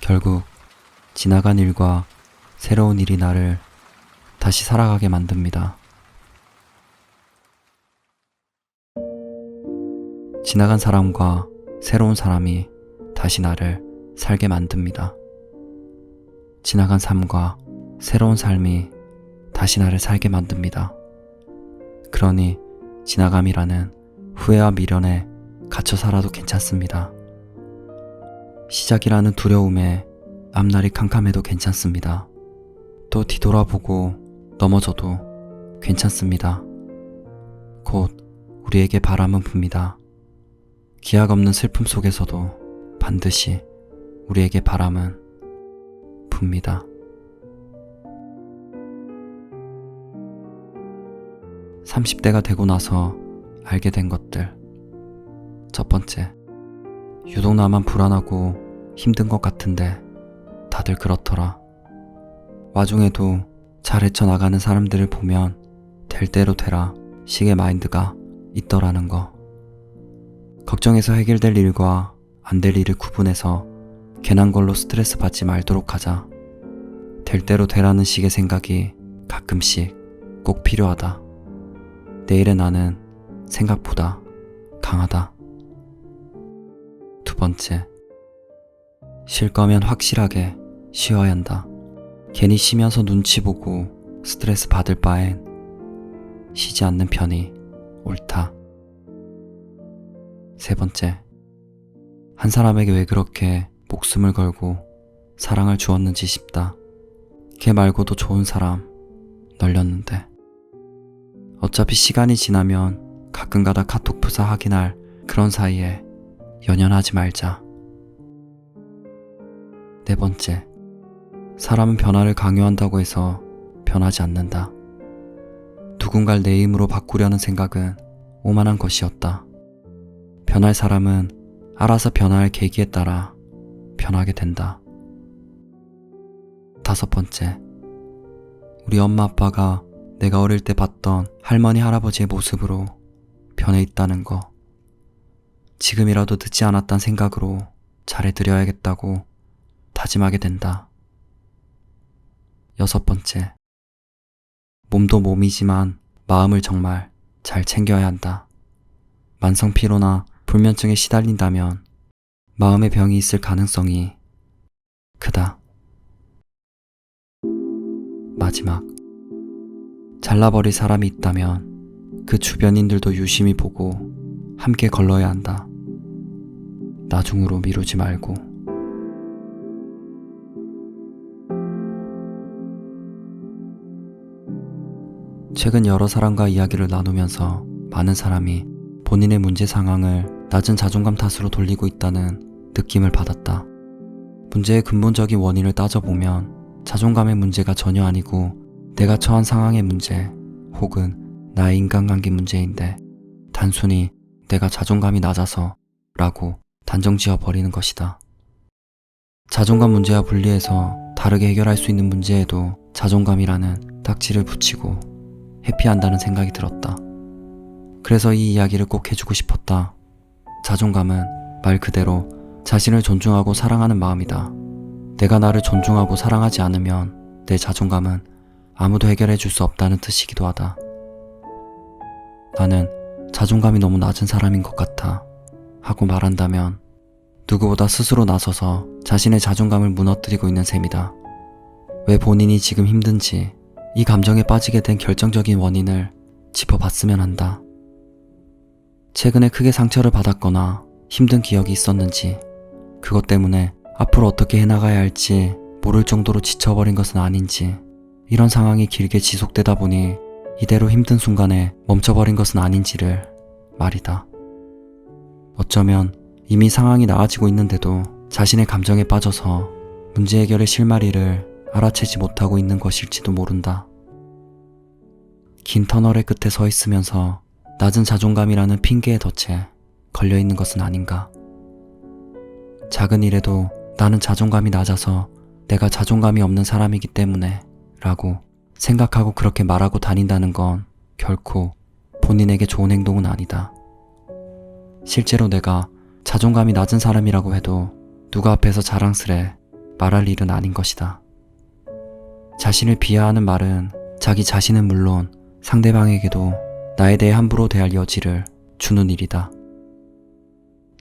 결국 지나간 일과 새로운 일이 나를 다시 살아가게 만듭니다. 지나간 사람과 새로운 사람이 다시 나를 살게 만듭니다. 지나간 삶과 새로운 삶이 다시 나를 살게 만듭니다. 그러니 지나감이라는 후회와 미련에 갇혀 살아도 괜찮습니다. 시작이라는 두려움에 앞날이 캄캄해도 괜찮습니다. 또 뒤돌아보고 넘어져도 괜찮습니다. 곧 우리에게 바람은 붑니다. 기약 없는 슬픔 속에서도 반드시 우리에게 바람은 붑니다. 30대가 되고 나서 알게 된 것들. 첫 번째, 유독 나만 불안하고 힘든 것 같은데 다들 그렇더라. 와중에도 잘 헤쳐나가는 사람들을 보면 될 대로 되라 식의 마인드가 있더라는 거. 걱정해서 해결될 일과 안 될 일을 구분해서 괜한 걸로 스트레스 받지 말도록 하자. 될 대로 되라는 식의 생각이 가끔씩 꼭 필요하다. 내일의 나는 생각보다 강하다. 두 번째, 쉴 거면 확실하게 쉬어야 한다. 괜히 쉬면서 눈치 보고 스트레스 받을 바엔 쉬지 않는 편이 옳다. 세 번째, 한 사람에게 왜 그렇게 목숨을 걸고 사랑을 주었는지 싶다. 걔 말고도 좋은 사람 널렸는데. 어차피 시간이 지나면 가끔가다 카톡 프사 확인할 그런 사이에 연연하지 말자. 네 번째, 사람은 변화를 강요한다고 해서 변하지 않는다. 누군가를 내 힘으로 바꾸려는 생각은 오만한 것이었다. 변할 사람은 알아서 변화할 계기에 따라 변하게 된다. 다섯 번째, 우리 엄마 아빠가 내가 어릴 때 봤던 할머니 할아버지의 모습으로 변해 있다는 거. 지금이라도 늦지 않았단 생각으로 잘해드려야겠다고 다짐하게 된다. 여섯 번째, 몸도 몸이지만 마음을 정말 잘 챙겨야 한다. 만성 피로나 불면증에 시달린다면 마음의 병이 있을 가능성이 크다. 마지막, 잘라버릴 사람이 있다면 그 주변인들도 유심히 보고 함께 걸러야 한다. 나중으로 미루지 말고. 최근 여러 사람과 이야기를 나누면서 많은 사람이 본인의 문제 상황을 낮은 자존감 탓으로 돌리고 있다는 느낌을 받았다. 문제의 근본적인 원인을 따져보면 자존감의 문제가 전혀 아니고 내가 처한 상황의 문제 혹은 나의 인간관계 문제인데 단순히 내가 자존감이 낮아서 라고 단정 지어 버리는 것이다. 자존감 문제와 분리해서 다르게 해결할 수 있는 문제에도 자존감이라는 딱지를 붙이고 회피한다는 생각이 들었다. 그래서 이 이야기를 꼭 해주고 싶었다. 자존감은 말 그대로 자신을 존중하고 사랑하는 마음이다. 내가 나를 존중하고 사랑하지 않으면 내 자존감은 아무도 해결해 줄 수 없다는 뜻이기도 하다. 나는 자존감이 너무 낮은 사람인 것 같아 하고 말한다면 누구보다 스스로 나서서 자신의 자존감을 무너뜨리고 있는 셈이다. 왜 본인이 지금 힘든지 이 감정에 빠지게 된 결정적인 원인을 짚어봤으면 한다. 최근에 크게 상처를 받았거나 힘든 기억이 있었는지, 그것 때문에 앞으로 어떻게 해나가야 할지 모를 정도로 지쳐버린 것은 아닌지, 이런 상황이 길게 지속되다 보니 이대로 힘든 순간에 멈춰버린 것은 아닌지를 말이다. 어쩌면 이미 상황이 나아지고 있는데도 자신의 감정에 빠져서 문제 해결의 실마리를 알아채지 못하고 있는 것일지도 모른다. 긴 터널의 끝에 서 있으면서 낮은 자존감이라는 핑계에 덫에 걸려있는 것은 아닌가. 작은 일에도 나는 자존감이 낮아서 내가 자존감이 없는 사람이기 때문에 라고 생각하고 그렇게 말하고 다닌다는 건 결코 본인에게 좋은 행동은 아니다. 실제로 내가 자존감이 낮은 사람이라고 해도 누가 앞에서 자랑스레 말할 일은 아닌 것이다. 자신을 비하하는 말은 자기 자신은 물론 상대방에게도 나에 대해 함부로 대할 여지를 주는 일이다.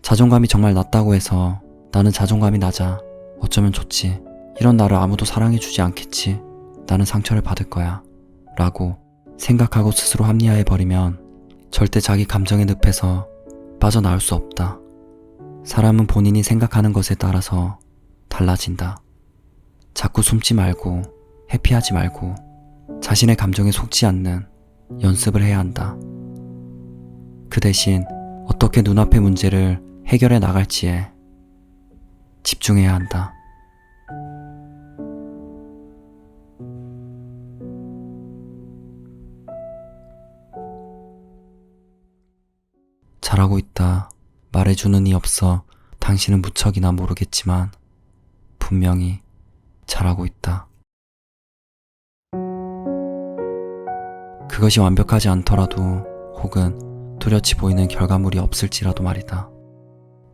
자존감이 정말 낮다고 해서 나는 자존감이 낮아. 어쩌면 좋지. 이런 나를 아무도 사랑해주지 않겠지. 나는 상처를 받을 거야. 라고 생각하고 스스로 합리화해버리면 절대 자기 감정의 늪에서 빠져나올 수 없다. 사람은 본인이 생각하는 것에 따라서 달라진다. 자꾸 숨지 말고 회피하지 말고 자신의 감정에 속지 않는 연습을 해야 한다. 그 대신 어떻게 눈앞의 문제를 해결해 나갈지에 집중해야 한다. 잘하고 있다. 말해주는 이 없어 당신은 무척이나 모르겠지만 분명히 잘하고 있다. 그것이 완벽하지 않더라도 혹은 뚜렷이 보이는 결과물이 없을지라도 말이다.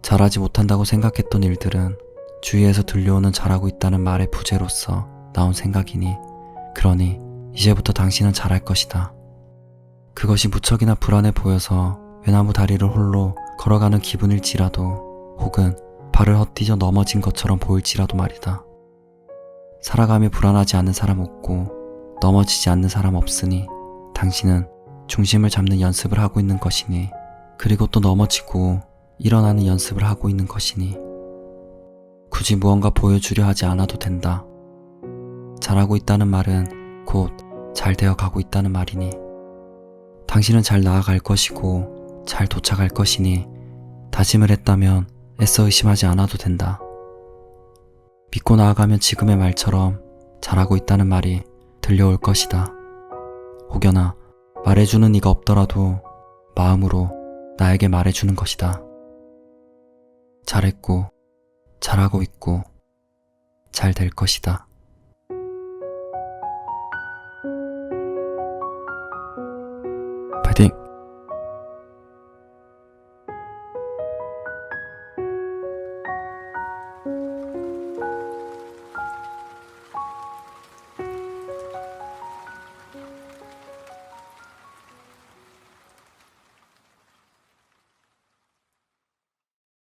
잘하지 못한다고 생각했던 일들은 주위에서 들려오는 잘하고 있다는 말의 부재로서 나온 생각이니 그러니 이제부터 당신은 잘할 것이다. 그것이 무척이나 불안해 보여서 외나무 다리를 홀로 걸어가는 기분일지라도 혹은 발을 헛디뎌 넘어진 것처럼 보일지라도 말이다. 살아가며 불안하지 않는 사람 없고 넘어지지 않는 사람 없으니 당신은 중심을 잡는 연습을 하고 있는 것이니 그리고 또 넘어지고 일어나는 연습을 하고 있는 것이니 굳이 무언가 보여주려 하지 않아도 된다. 잘하고 있다는 말은 곧 잘 되어 가고 있다는 말이니 당신은 잘 나아갈 것이고 잘 도착할 것이니 다짐을 했다면 애써 의심하지 않아도 된다. 믿고 나아가면 지금의 말처럼 잘하고 있다는 말이 들려올 것이다. 혹여나 말해주는 이가 없더라도 마음으로 나에게 말해주는 것이다. 잘했고, 잘하고 있고, 잘 될 것이다.